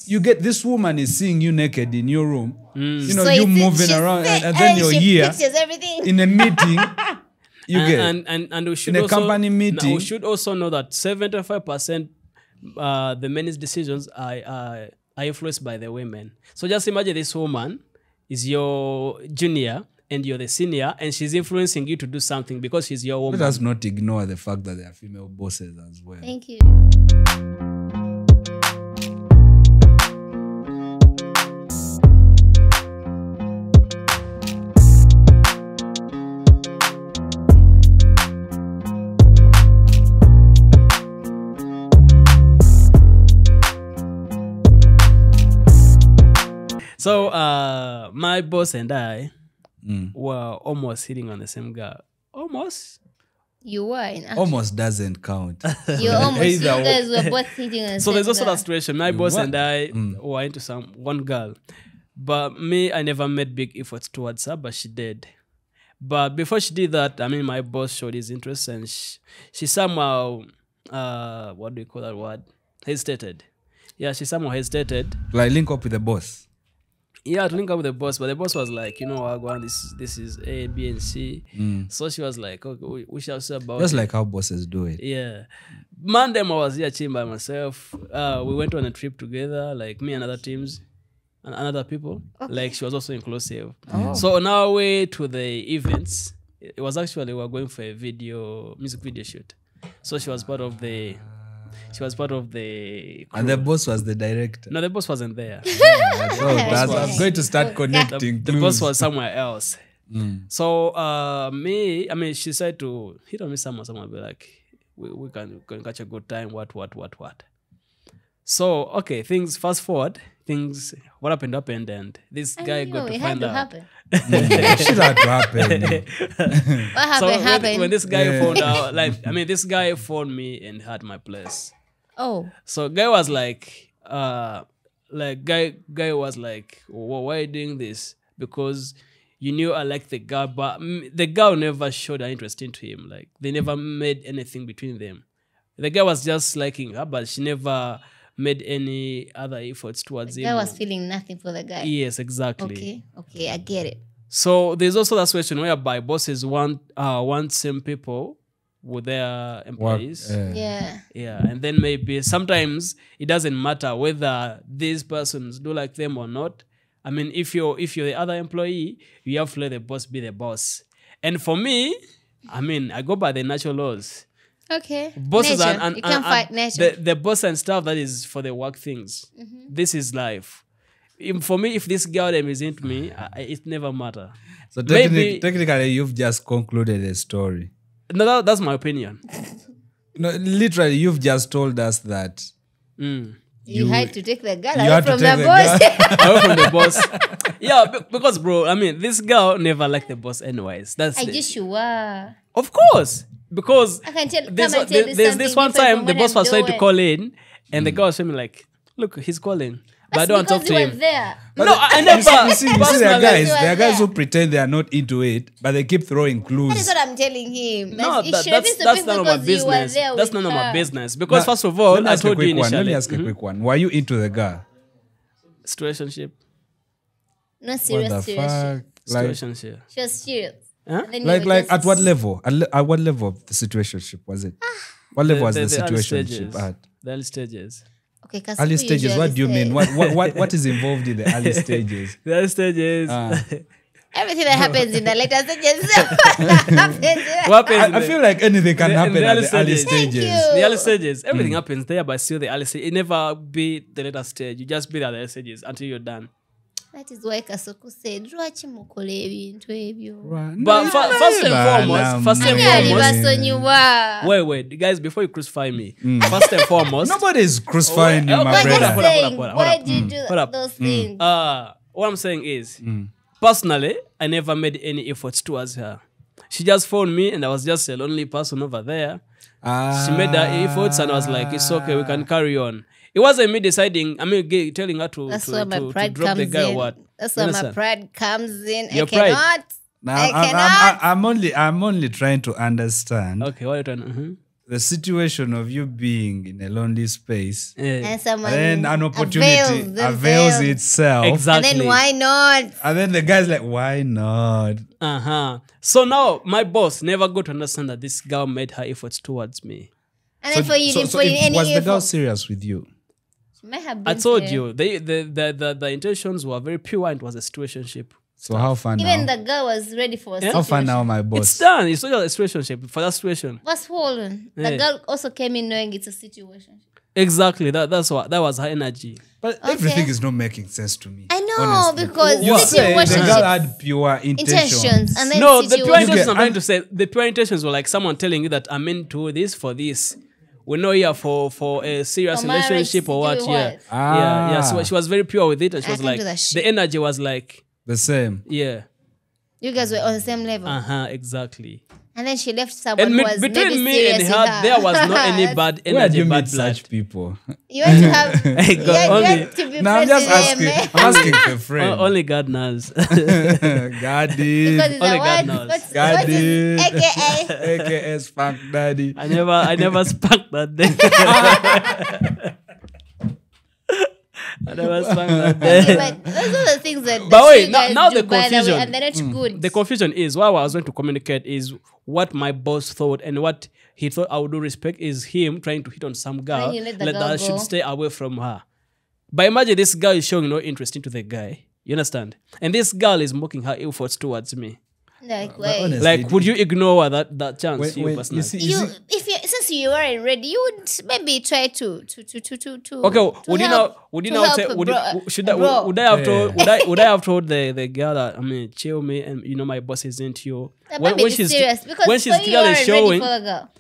You get this woman is seeing you naked in your room. You know, So you it's- moving she's around, sick, and then you're she here pictures everything. in a meeting. You get and we should in a also, company meeting. we should also know that 75% the men's decisions are influenced by the women. So just imagine this woman is your junior and you're the senior, and she's influencing you to do something because she's your woman. Let us not ignore the fact that there are female bosses as well. Thank you. So my boss and I were almost hitting on the same girl. Almost. You were in action. Almost doesn't count. You almost, you Either guys were both sitting on the So there's same also girl. that situation. My boss What? and I were into one girl. But me, I never made big efforts towards her, but she did. But before she did that, I mean, my boss showed his interest, and she somehow, what do you call that word? Hesitated. Yeah, she somehow hesitated. Like link up with the boss. Yeah, to link up with the boss, but the boss was like, you know, Wagwan, this is A, B, and C. So she was like, okay, we shall see about Just it. like how bosses do it. Yeah. Monday, I was here chilling by myself. We went on a trip together, like me and other teams and other people. Like she was also inclusive. So on our way to the events, it was actually, we were going for a music video shoot. So she was part of the crew. And the boss was the director. No, the boss wasn't there. I'm going to start connecting. The boss was somewhere else. So she said to hit on me somewhere, be like, we can catch a good time, what. So, okay, fast forward, what happened, and this guy got to find out. Shit had to happen. What So happened? when this guy found out, this guy phoned me and had my place. Oh, So guy was like, guy was like, why are you doing this? Because you knew I liked the girl, but the girl never showed an interest into him. Like they never made anything between them. The guy was just liking her, but she never made any other efforts towards him. I was feeling nothing for the guy. Yes, exactly. Okay, I get it. So there's also that situation whereby bosses want same people with their employees. Yeah. Yeah, and then maybe sometimes it doesn't matter whether these persons do like them or not. I mean, if you're the other employee, you have to let the boss be the boss. And for me, I mean, I go by the natural laws. Okay. Bosses nature. and you can't fight nature. the boss and stuff that is for the work things. This is life. For me, if this girl name is into me, it never matter. So Maybe- technically, you've just concluded a story. No, that's my opinion. No, literally, you've just told us that you had to take the girl you away had to from take the the boss. Away from the boss. Yeah, because bro, I mean, this girl never liked the boss anyways. That's I the- just sure. Of course, because I can tell. there's, Come and tell there's this one time the boss was trying to call in, and the girl was showing me like, look, he's calling, but I don't want to talk to him. There. No, I never. you see there are personally- guys, You are there are guys there. who pretend they are not into it, but they keep throwing That is clues. what I'm telling him. No, It that's should have been none stupid of my because you were business. there That's with none of my her. business. Because Now, first of all, let me I ask a told you quick one. initially. Let me ask a quick one. Were you into the girl? Situationship. Not serious. What the serious fuck? shit. Like, Situationship. She was serious. Huh? And then you like were just- at what level? At what level of the situationship was it? What level was the early situationship stages. at? The early stages. Okay, Kasuku Early stages. usually What do you mean? say- What is involved in the early stages? The early stages. Everything that happens in the later stages happens. What happens in I the- feel like anything can the- happen in the at early the early stages. Thank stages. you. The early stages, everything happens there, but still the early stage. It never be the later stage. You just be at the early stages until you're done. That is why Kasuku said, lwaki mukola ebintu ebyo. But first and foremost, Ani alibasonyiwa. wait, guys, before you crucify me, first and foremost, Nobody is crucifying you, Oh, my But hold just up, brother. saying, hold up. why did you do Hold up. those things? what I'm saying is, personally, I never made any efforts towards her. She just phoned me, and I was just a lonely person over there. She made her efforts, and I was like, it's okay, we can carry on. It wasn't me deciding, telling her to That's where my to pride drop the comes guy or in. what. That's You where my understand? pride comes in. Your I pride. cannot. Now, I cannot. I'm only trying to understand. Okay, what are you trying to... the situation of you being in a lonely space, Yeah. And someone and then an opportunity avails itself. Exactly. And then why not? And then the guy's like, why not? So now my boss never got to understand that this girl made her efforts towards me. And then for you didn't put in any was the girl effort. serious with you? She might have I been told there. you, the intentions were very pure and it was a situationship. So how far Even now? the girl was ready for a How far situation. now, my It's boss? done. It's not just a situationship. For that situation. What's holding? Yeah. The girl also came in knowing it's a situation. Exactly. That was her energy. But Okay. everything is not making sense to me. I know, honestly. because You say the situationship- girl had pure intentions and then No, the pure situation. intentions You I'm get- trying to say, the pure intentions were like someone telling you that I'm into this for this. We're not here for a serious For marriage, relationship or what. to do Yeah. what? Yeah. So she was very pure with it, and she I was can't like, do that shit. the energy was like, The same. yeah, You guys were on the same level. exactly. And then she left someone And who was between maybe me serious and with her, there was not any bad Where do energy, you bad meet blood. such people? You want to have Hey, God, you only- want to be No, I'm just president, asking. man. I'm asking for a friend. Only God knows. God Because did. it's Only a God what? knows. What God is did. AKA? AKA Spank Daddy. I never spanked that day. I never spanked that day. Okay, but those are the things that But wait, you now- guys now do the by way, confusion. and they're not good. The confusion is what I was going to communicate is what my boss thought and what he thought I would do respect is him trying to hit on some girl you let the that girl I go. should stay away from her. But imagine this girl is showing no interest into the guy. You understand? And this girl is mocking her efforts towards me. Like, wait. honestly, Like, would you ignore that chance? When- you when personally? you see- You, if you since you weren't ready, you would maybe try to Okay, to would you help- now? Would you to now? help Say, a would bro- you, should a I? bro. Would I have told? Yeah. Would I have told the girl that chill me and my boss isn't you? That might be serious because when she's for you clearly aren't showing. ready for the girl.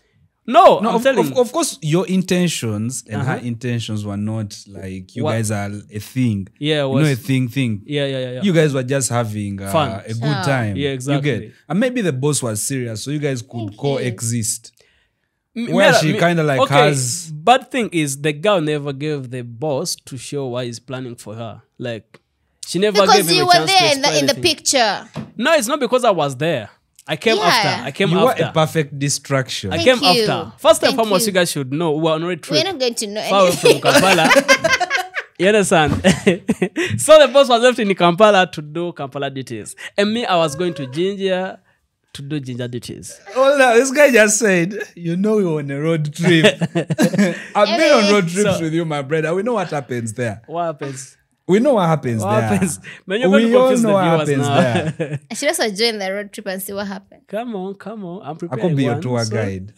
No, No, I'm telling. of course, your intentions and her Uh-huh. intentions were not like you What- guys are a thing. Yeah, it You know, a was- thing. Yeah. You guys were just having Fun. a good time. Yeah, exactly. You get, and maybe the boss was serious, so you guys could Thank you. coexist. M- Where Mera- she me- kinda like okay, has- Bad thing is the girl never gave the boss to show what he's planning for her. Like she never gave Because him you a were chance to there in explain the anything. picture. No, it's not because I was there. I came Yeah. after. I came You after. were a perfect distraction. I Thank came you. after. First and Thank foremost, you. you guys should know we were on a We're trip not going to know far away from anything. Kampala. You understand? So the boss was left in Kampala to do Kampala duties, and me, I was going to Ginger to do Ginger duties. Oh, no, this guy just said, you know, we were on a road trip. I've been on road trips So- with you, my brother. We know what happens there. What happens? We know what happens What there. happens? Man, you're going to We all confuse know the what viewers happens now. there. I should also join the road trip and see what happened. Come on. I'm I preparing. could be your one, tour so- guide.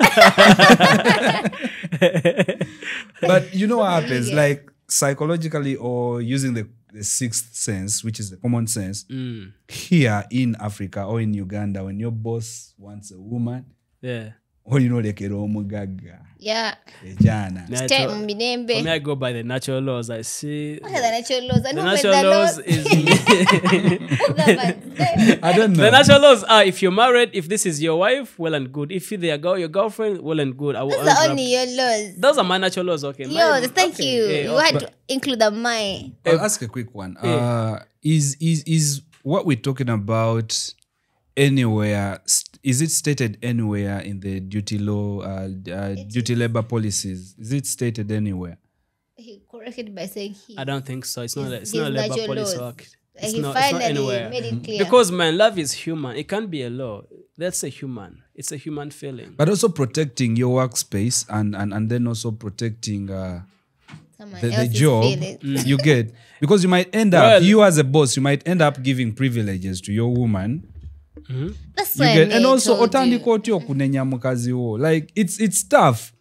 But you know what happens? Yeah. Like psychologically or using the sixth sense, which is the common sense, Mm, here in Africa or in Uganda, when your boss wants a woman, yeah. or you know, like a omugaga, Yeah. ejana. Me, I Stay told- For me, Mbidembe. I go by the natural laws. I see. What are the natural laws? I The know natural the laws laws. is I don't know. the natural laws are if you're married, if this is your wife, well and good. If you're your girlfriend, well and good. I will Those are unwrap- only your laws. Those are my natural laws. Okay. Yours, thank okay, you. yeah, You okay. had to include the mine. I'll ask a quick one. Is what we're talking about anywhere? Is it stated anywhere in the duty law, duty labor policies? Is it stated anywhere? He corrected by saying he. I don't think so. It's not. It's It's not a labor natural policy. laws. Work. It's He not. It's not finally anywhere. made it clear. Because man, love is human. It can't be a law. That's a human. It's a human feeling. But also protecting your workspace and then also protecting Someone the else's job feelings. you get, because you might end up, Well- you as a boss, you might end up giving privileges to your woman. That's You why get, I and also told you. otandika otya okunenya mukazi wo. Like it's tough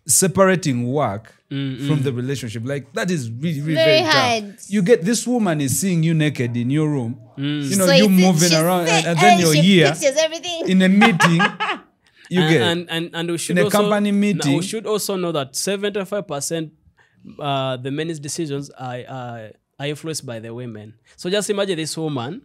separating work from the relationship. Like that is really Very very hard. tough. You get, this woman is seeing you naked in your room. You know, So you it's- moving she's around there, and then you're she here pictures everything. in a meeting. You get And we should in a also, company meeting. We should also know that 75% the men's decisions are influenced by the women. So just imagine this woman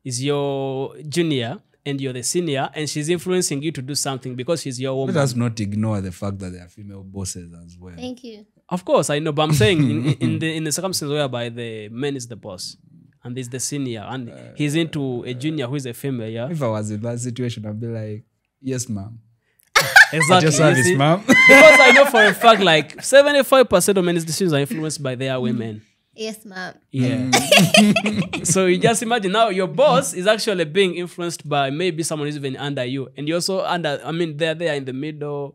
is your junior and you're the senior, and she's influencing you to do something because she's your woman. Let us not ignore the fact that there are female bosses as well. Thank you. Of course, I know, but I'm saying in the circumstance whereby the man is the boss and there's the senior and he's into a junior who is a female, yeah. If I was in that situation, I'd be like, yes, ma'am. Exactly. At your you service, see? ma'am. Because I know for a fact, like 75% of men's decisions are influenced by their women. Yes, ma'am. Yeah. So you just imagine now your boss is actually being influenced by maybe someone who's even under you. And you're also under, I mean, they're there in the middle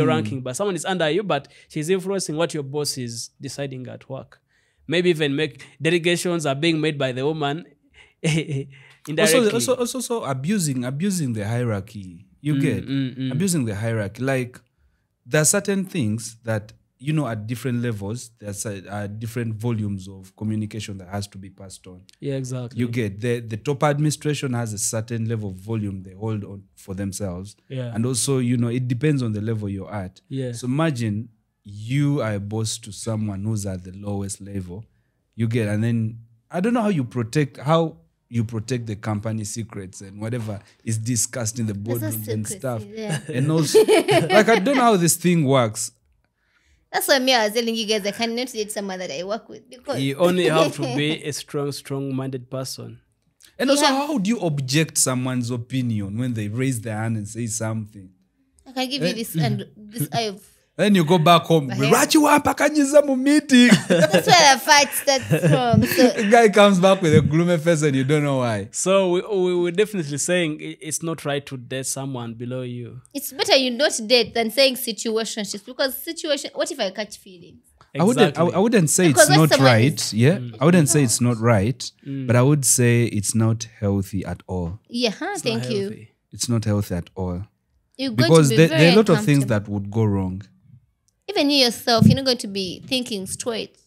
ranking, but someone is under you, but she's influencing what your boss is deciding at work. Maybe even make delegations are being made by the woman indirectly. Also abusing the hierarchy. You get abusing the hierarchy. Like there are certain things that at different levels, there's different volumes of communication that has to be passed on. Yeah, exactly. You get the top administration has a certain level of volume they hold on for themselves. Yeah. And also, it depends on the level you're at. Yeah. So imagine you are a boss to someone who's at the lowest level. You get, and then I don't know how you protect the company secrets and whatever is discussed in the boardrooms and stuff. Yeah. And also, like, I don't know how this thing works. That's why I was telling you guys I cannot date someone that I work with because You only have to be a strong-minded person. And also, Yeah. how do you object someone's opinion when they raise their hand and say something? I can give you this and this I've Then you go back home. But Rachi wampakanyiza mu meeting. that's where the fight starts from. So The guy comes back with a gloomy face and you don't know why. So we're definitely saying it's not right to date someone below you. it's better you not date than saying situationships because what if I catch feelings? I wouldn't say Because it's when not someone right. is- Yeah, I wouldn't say it's not right, but I would say it's not healthy at all. Yeah, It's thank not you. healthy. It's not healthy at all You're going because to be there are a lot of things uncomfortable. that would go wrong. Even you yourself, you're not going to be thinking straight.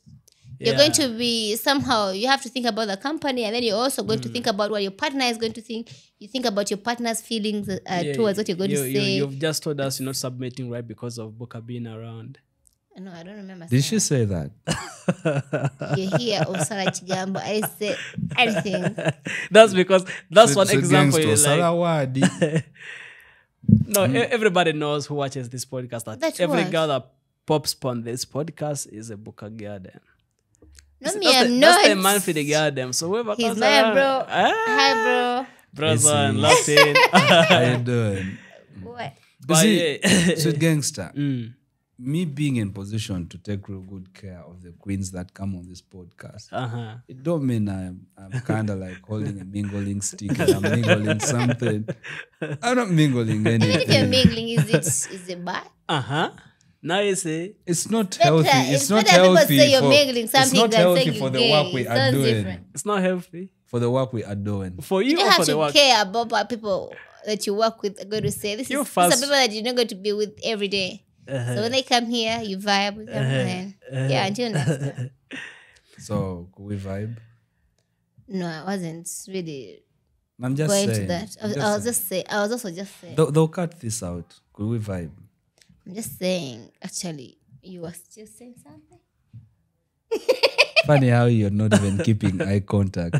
You're Yeah. going to be somehow, you have to think about the company and then you're also going to think about what your partner is going to think. You think about your partner's feelings towards what you're going to say. You've just told us you're not submitting right because of Boka being around. No, I don't remember. Did she say that? You're here, Osara Chigambo. I didn't say anything. That's because that's one So example. gangster, Like, Sarawadi. no, everybody knows who watches this podcast that That's every what? girl that pops on this podcast is a Boka girl. Then. No, me, That's I'm the, not. That's the man for the girl. So whoever He's comes my around, bro. Ah, Hi, bro. brother and Listen. Latin. How you doing? What? But See, yeah. Sweet gangster. Mm. Me being in position to take real good care of the queens that come on this podcast, Uh-huh. it don't mean I'm kind of like holding a mingling stick and I'm mingling something. I'm not mingling Even if you're anything. mingling, is it bad? Uh-huh. Now you say, It's not Better- healthy. it's It's not better people healthy. say you're for, mingling it's something not than healthy saying for you're the gay. work we It are sounds doing. different. it's not healthy. For the work we are doing. For you You don't or have for the to work? care about what people that you work with are going to say. These You are first- people that you're not going to be with every day. So when they come here, you vibe with them. And then, yeah, until next time. So, could we vibe? No, I wasn't really I'm just going saying. to that. I I'm was just just saying. I was also just saying. They'll cut this out. Could we vibe? I'm just saying. Actually, you were still saying something. Funny how you're not even keeping eye contact.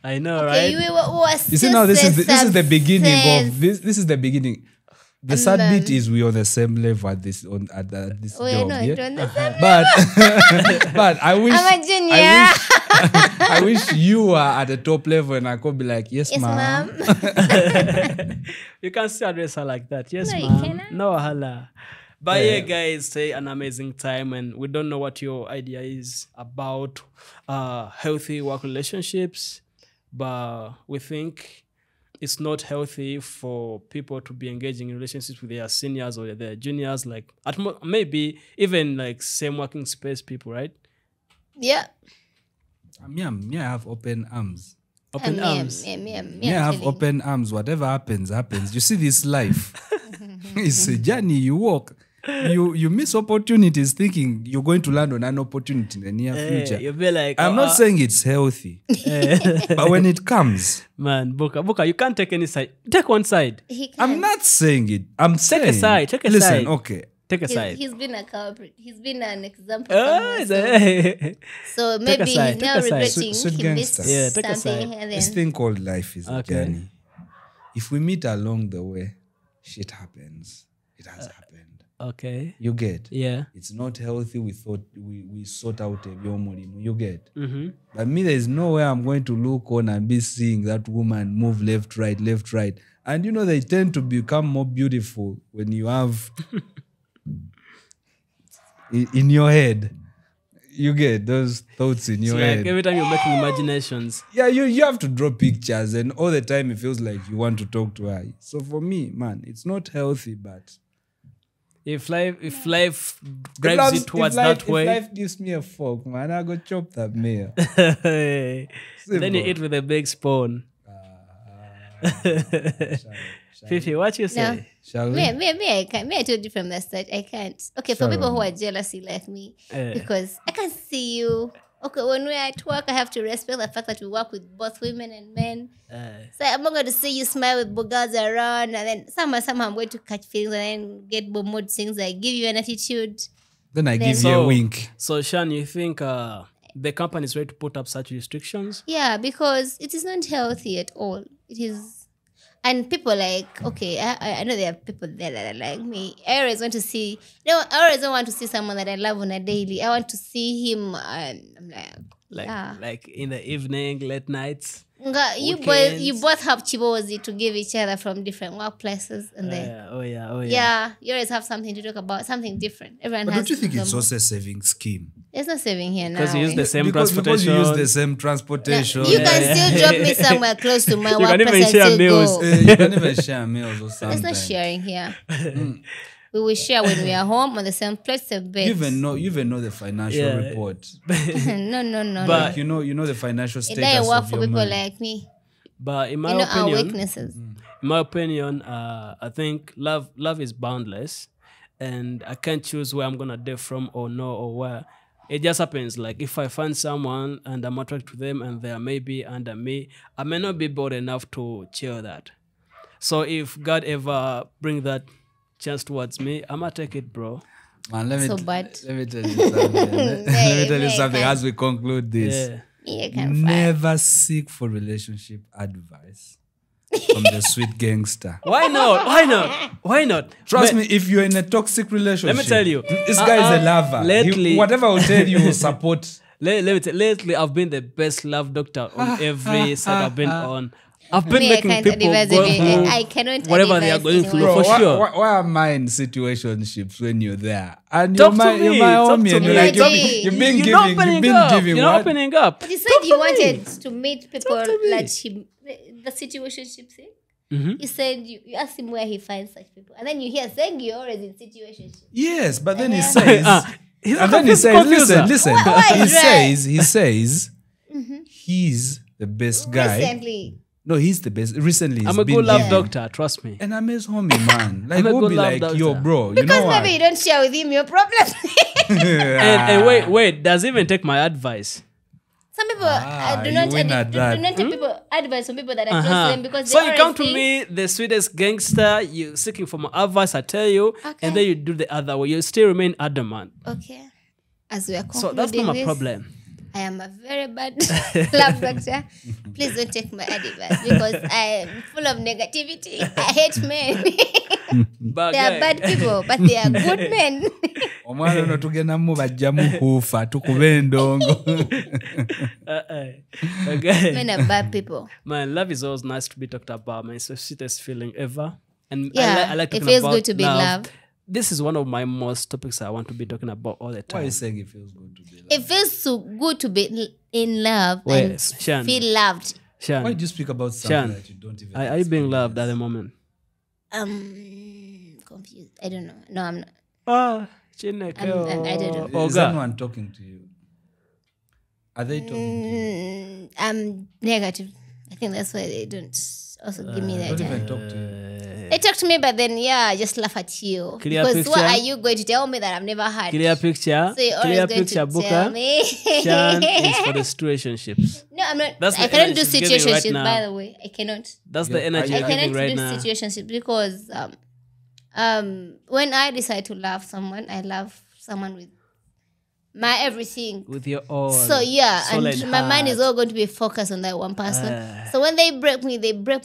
I know, Okay, right? you were You see now, this is the beginning something. of this. This is the beginning. The sad bit is we on the same level at this this Oh, yeah, job. no, yeah? don't understand. But I wish I'm a junior. I wish you were at the top level and I could be like, yes, Yes, ma'am. ma'am. You can still address her like that. Yes, No, you ma'am. cannot. No, hala. But yeah, guys, say an amazing time, and we don't know what your idea is about healthy work relationships, but we think it's not healthy for people to be engaging in relationships with their seniors or their juniors, like maybe even like same working space people, right? Yeah. Me, I have open arms. Open arms. Me, I have open arms. Whatever happens, happens. You see, this life, it's a journey. You walk. You miss opportunities thinking you're going to land on an opportunity in the near future. You'll be like, I'm not saying it's healthy, but when it comes, man, Boka, you can't take any side. Take one side. I'm not saying it. I'm saying a side, take a listen, side. okay. Take a side. He's been a culprit. He's been an example. Ah, somewhere, so maybe Take a side, he's now take a side. regretting Sweet he gangster. missed Yeah, take a something side. and This then thing called life is a Okay. journey. If we meet along the way, shit happens. It has happened. Okay. You get? Yeah. It's not healthy. We thought we sort out a biomolino. You get? Mm-hmm. But me, there's no way I'm going to look on and be seeing that woman move left, right. And you know, they tend to become more beautiful when you have in your head. You get those thoughts in your Like head. every time you're making imaginations. Yeah, you have to draw pictures, and all the time it feels like you want to talk to her. So for me, man, it's not healthy, but If life drives you towards that way, if life gives me a fork, man, I go chop that meal. then you eat with a big spoon. Fifi, what you say? No. Shall we? Me, I can't. Me, I told you from the start, I can't. Okay, for people who are jealousy like me, because I can see you. Okay, when we're at work, I have to respect the fact that we work with both women and men. So I'm not going to see you smile with girls around, and then somehow I'm going to catch feelings and then get mood things. I give you an attitude. Then I give you a wink. So, Shan, you think the company is ready to put up such restrictions? Yeah, because it is not healthy at all. It is. And people like, okay, I know there are people there that are like me. I always want to see, I always don't want to see someone that I love on a daily. I want to see him, I'm Like in the evening, late nights. You both have chibozi to give each other from different workplaces. And then, Oh yeah. yeah, you always have something to talk about, something different. Everyone But has don't you think to it's come. also a saving scheme? There's no saving here now. Because you use the same Because transportation. you use the same transportation. You can still drop me somewhere close to my You can workplace even and share still meals. go. You can even share meals or something. There's no sharing here. We will share when we are home on the same plate, same bed. You even know the financial Yeah. report. No. But- You know the financial It status doesn't work of for your people money. like me. But in my You know our opinion, weaknesses. I think love is boundless, and I can't choose where I'm gonna date from or no or where. It just happens. Like if I find someone and I'm attracted to them and they are maybe under me, I may not be bold enough to chill that. So if God ever bring that chance towards me, I'ma take it, bro. Man, let me So bad. let me tell you something. Let me tell you Yeah, something yeah. as we conclude this. Yeah. Me, I can fight. Never seek for relationship advice from the sweet gangster. Why not? Why not? Trust But- me, if you're in a toxic relationship, Let me tell you, this guy is a lover. lately- Whatever I will tell you, will support. Lately, I've been the best love doctor on every side I've been on. I've been Me, I making can't people advise go anyone. through I cannot whatever they are advise going anyone. through. Bro, For sure. why am I in situationships when you're there? And Talk you're my, to me, you're my talk homie, to and me. like, Talk- you've been You're giving, not you've opening been up. giving You're not what? opening up. But you said Talk you to me. wanted to meet people Talk to me. like the situationship thing. You said you asked him where he finds such people. And then you hear saying you're always in situationship. Yes, but then he Yeah. says, He's and then he says, confuser. listen. Why He is that? says, he's the best guy. Recently. No, he's the best. Recently, I'm he's a been good love giving. doctor, trust me. And I'm his homie, man. Like, I'm a we'll good be love like, doctor. yo, bro, you Because know what? maybe you don't share with him your problems. And wait, does he even take my advice? Some people Ah, do you not win at do that. not take people advice from people that are close to them because So they you come always to think- me, the sweetest gangster, you seeking for my advice, I tell you, Okay. and then you do the other way. You still remain adamant. Okay. As we are concluding So that's not my this, problem. I am a very bad love doctor. Please don't take my advice because I am full of negativity. I hate men. But They are guy- bad people, but they are good men. omwana ono tugendamu bajjamu huufa tukube endongo. Okay. Men are bad people. Man, love is always nice to be talked about. Man, it's the sweetest feeling ever. And Yeah, I like it talking feels about good to be in love. This is one of my most topics I want to be talking about all the Why are time. you saying it feels good to be like? It feels so good to be in love Wait, and Shan. feel loved. Shan, Why do you speak about something Shan, that you don't even are you being loved at the experience? moment? Confused. I don't know. No, I'm not. Ah, Chineke, I don't know. Is Oga. anyone talking to you? Are they talking to you? I'm negative. I think that's why they don't also give me that Don't time. even talk to you. They talk to me, but then I just laugh at you. Clear because picture? what are you going to tell me that I've never had? Clear picture. So you're always Clear going picture, to tell Buka. me. Shan is for the situationships. No, I'm not. That's I the cannot do energy she's giving right situationships. now. By the way, I cannot. That's the Yeah, energy I you're I cannot giving right do now. situationships because when I decide to love someone, I love someone with my everything. With your all. So yeah, soul and my mind is heart. all going to be focused on that one person. So when they break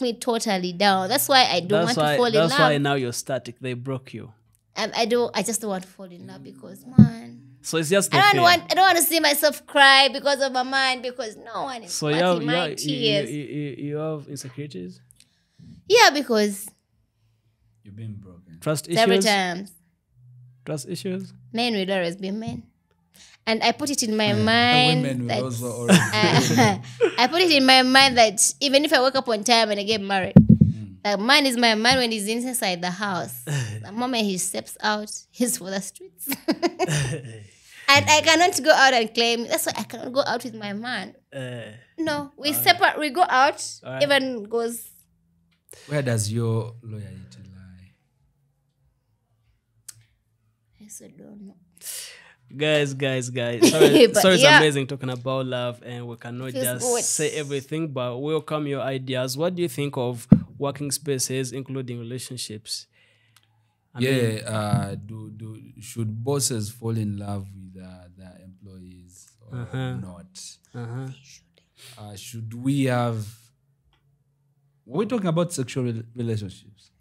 me totally down. That's why I don't want to fall in That's why love. now you're static. They broke you. I just don't want to fall in love because, man. So it's just the I fear. don't want to see myself cry because of my man, because no one is So watching my tears. you have insecurities, Yeah, because You've been broken. trust several issues, times trust issues. men will always be men. And I put it in my mind Women will that also already. I put it in my mind that even if I wake up on time and I get married, the man is my man when he's inside the house. The moment he steps out, he's for the streets. And I cannot go out and claim. That's why I cannot go out with my man. No, we separate. We go out. Alright. Even goes. Where does your loyalty lie? I also don't know. Guys. Sorry, But sorry, it's yeah. amazing talking about love, and we cannot Feels just good. say everything, but welcome your ideas. What do you think of working spaces, including relationships? I mean, Should bosses fall in love with their employees or not? Should we have? We're talking about sexual relationships.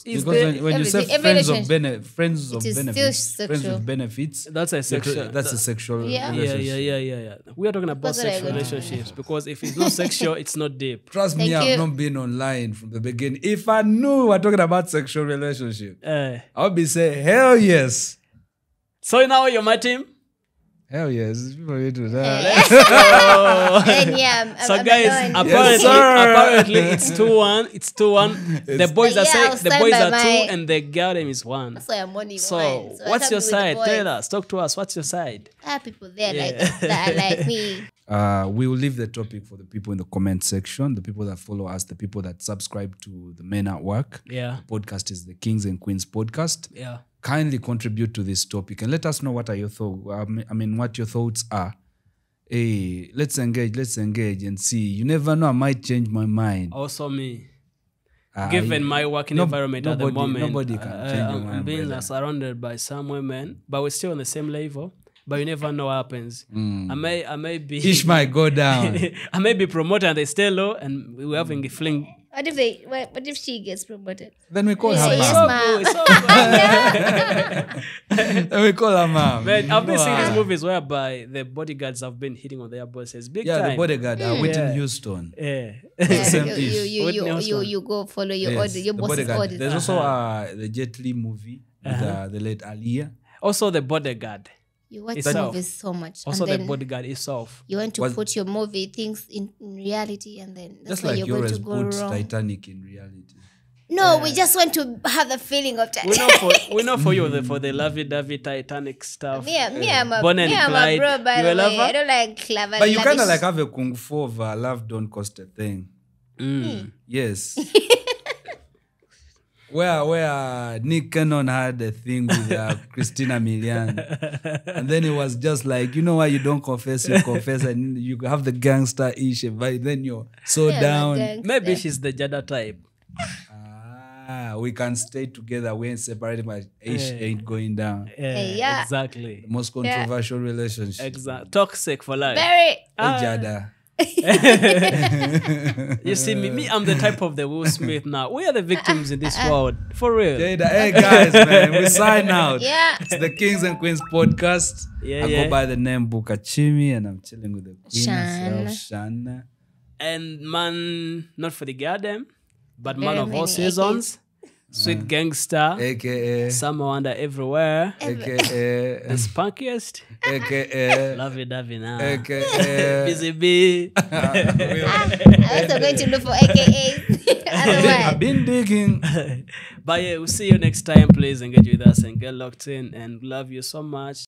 is Because there, when you say every friends of relationship, friends of it is still benefits, friends sexual. with benefits, that's a sexual. that's a sexual Yeah. relationship. Yeah. We are talking about That's what I sexual got. relationships, because if it's not sexual, it's not deep. Trust me, Thank I've you. not been online from the beginning. If I knew we're talking about sexual relationship, I would be saying, hell yes. So now you're my team. Hell yes. People will do that. And yeah, So I'm guys, alone. apparently it's 2-1. It's 2-1. The boys are Yeah, I'll saying the stand boys by are 2 my- and the girl name is 1. That's why I'm only So one. So I what's can't your be with the side? boys. Tell us. Talk to us. What's your side? There are people there that are like me. We will leave the topic for the people in the comment section, the people that follow us, the people that subscribe to the Men at Work. Yeah. The podcast is the Kings and Queens podcast. Yeah. Kindly contribute to this topic and let us know what are your thoughts. What your thoughts are. Hey, let's engage and see. You never know, I might change my mind. Also me. Given my working environment at the moment, nobody can change your I'm mind, being brother. surrounded by some women, but we're still on the same level. But you never know what happens. I may be Ish might go down. I may be promoted and they stay low, and we're having a fling. What if she gets promoted? Then we call her Say yes, mom. ma'am. It's so good. Then we call her mom. Man, I've been seeing these Wow. movies whereby the bodyguards have been hitting on their bosses big Yeah, time. the bodyguard, Whitney Houston. Yeah. Same Yeah, ish. Whitney Houston. you go follow your Yes, order, your the boss's bodyguard. orders. There's also the Jet Li movie with the late Aliyah. Also the bodyguard. You watch Itself. movies so much, Also and the then bodyguard itself. you want to Was- put your movie things in reality, and then that's Just why like you're you going always to go put wrong. Titanic in reality. No, we just want to have the feeling of We Titanic. know for you for the lovey-dovey Titanic stuff. Me, I'm a Bonnie and Clyde. bro, by You the a way. lover? I don't like clever. But you kind of lavish- like have a kung fu of love don't cost a thing. Yes. where Nick Cannon had a thing with Christina Milian. And then it was just like, you know why you don't confess, you confess, and you have the gangster-ish, but then you're so Yeah, down. gangster. Maybe she's the Jada type. We can stay together, we ain't separated, but ish ain't going down. Yeah. Exactly. Most controversial relationship. Exactly. Toxic for life. Very. Hey, Jada. You see, me, I'm the type of the Will Smith now. We are the victims in this world. For real. Jada, hey guys, man, we sign out. Yeah. It's the Kings and Queens podcast. Yeah, I yeah. go by the name Bukachimi, and I'm chilling with the queen Shan. herself, Shanna. And man, not for the goddamn, but man Very of all many seasons. Sweet gangster. AKA, Summer wonder everywhere. AKA, The spunkiest. AKA, Lovey-dovey now. AKA. Busy bee. I'm also going to look for AKAs. Otherwise. I've been digging. But yeah, we'll see you next time. Please engage with us and get locked in, and love you so much.